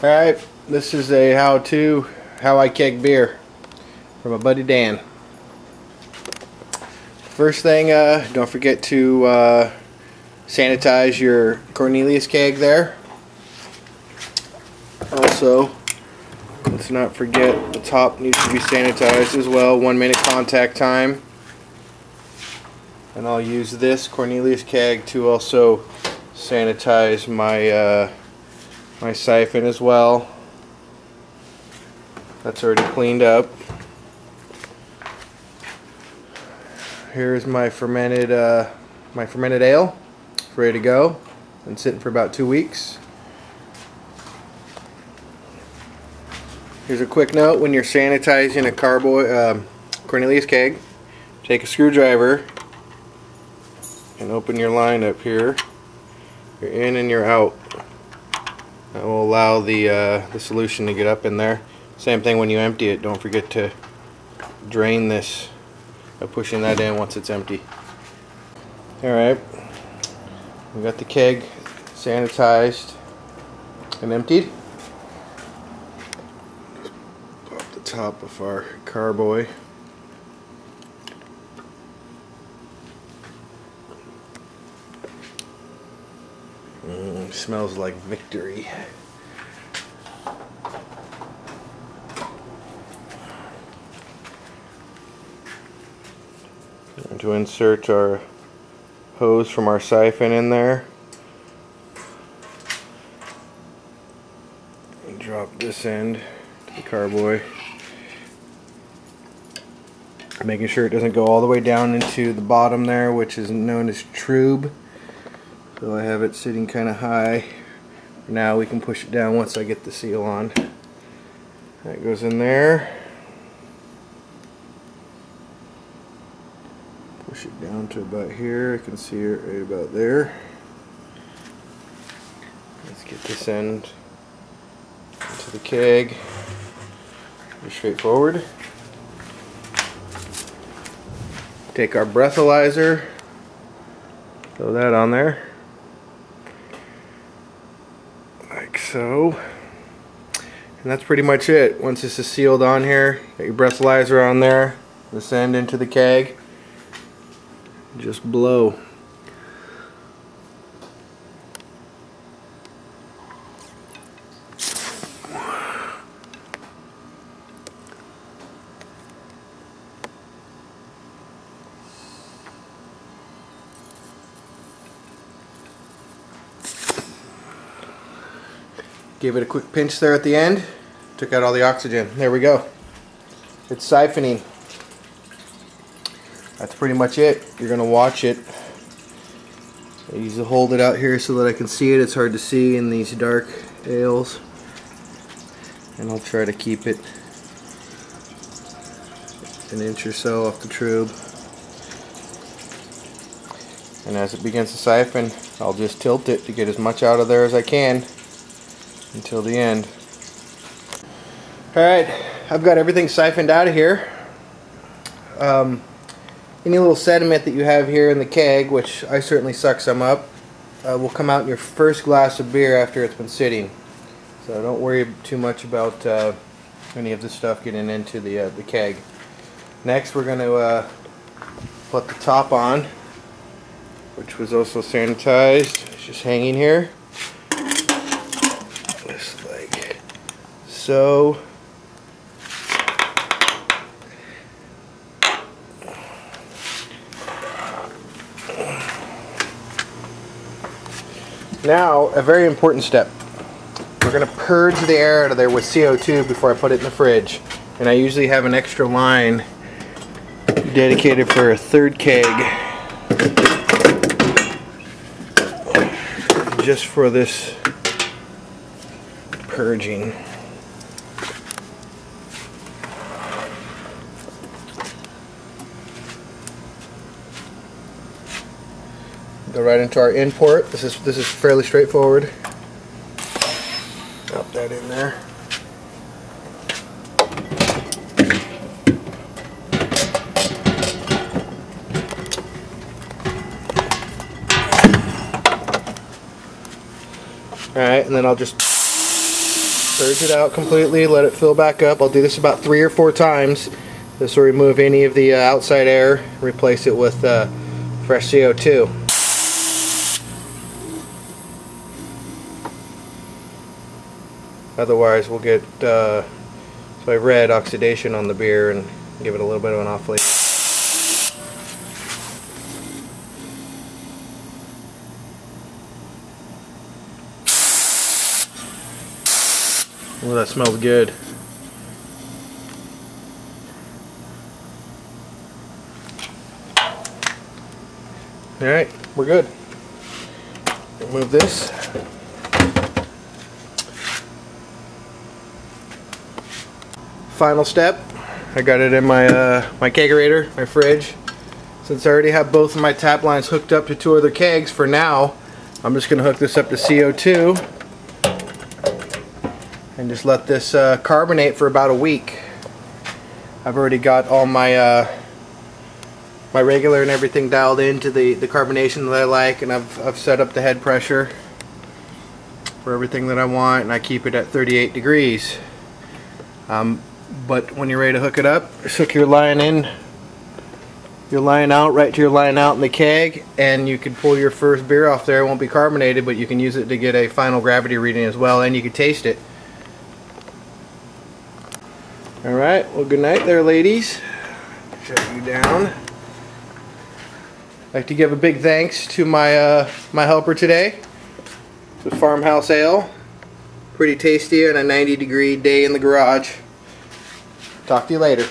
Alright, this is a how I keg beer from a buddy Dan. First thing, don't forget to sanitize your Cornelius keg there. Also, let's not forget the top needs to be sanitized as well. 1 minute contact time. And I'll use this Cornelius keg to also sanitize my my siphon as well. That's already cleaned up. Here's my fermented ale, it's ready to go. Been sitting for about 2 weeks. Here's a quick note: when you're sanitizing a Cornelius keg, take a screwdriver and open your line up here. You're in and you're out. That will allow the solution to get up in there. Same thing when you empty it. Don't forget to drain this by pushing that in once it's empty. Alright, we got the keg sanitized and emptied. Pop the top of our carboy. Smells like victory. And to insert our hose from our siphon in there, and drop this end to the carboy, making sure it doesn't go all the way down into the bottom there, which is known as trube. So I have it sitting kind of high. Now we can push it down once I get the seal on. That goes in there. Push it down to about here. I can see it right about there. Let's get this end into the keg. Pretty straightforward. Take our breathalyzer, throw that on there. Like so. And that's pretty much it. Once this is sealed on here, got your breathalyzer on there, this end into the keg, just blow. Gave it a quick pinch there at the end, took out all the oxygen. There we go. It's siphoning. That's pretty much it. You're going to watch it. I usually hold it out here so that I can see it. It's hard to see in these dark ales. And I'll try to keep it an inch or so off the tube. And as it begins to siphon, I'll just tilt it to get as much out of there as I can until the end. Alright, I've got everything siphoned out of here. Any little sediment that you have here in the keg, which I certainly suck some up, will come out in your first glass of beer after it's been sitting. So don't worry too much about any of this stuff getting into the keg. Next we're going to put the top on, which was also sanitized. It's just hanging here. Just like so. Now, a very important step. We're going to purge the air out of there with CO2 before I put it in the fridge. And I usually have an extra line dedicated for a third keg, just for this purging. Go right into our in port. This is fairly straightforward. Drop that in there. Alright, and then I'll just Purge it out completely, let it fill back up. I'll do this about 3 or 4 times. This will remove any of the outside air, replace it with fresh CO2. Otherwise we'll get red oxidation on the beer and give it a little bit of an off flavor. Oh, that smells good. Alright, we're good. Remove this. Final step. I got it in my my kegerator, my fridge. Since I already have both of my tap lines hooked up to 2 other kegs for now, I'm just going to hook this up to CO2 and just let this carbonate for about a week. I've already got all my my regular and everything dialed into the carbonation that I like, and I've set up the head pressure for everything that I want, and I keep it at 38 degrees. But when you're ready to hook it up, just hook your line in, your line out, right to your line out in the keg, and you can pull your first beer off there. It won't be carbonated, but you can use it to get a final gravity reading as well, and you can taste it. Alright, well, good night there, ladies. Shut you down. I'd like to give a big thanks to my my helper today. It's a Farmhouse Ale. Pretty tasty on a 90-degree day in the garage. Talk to you later.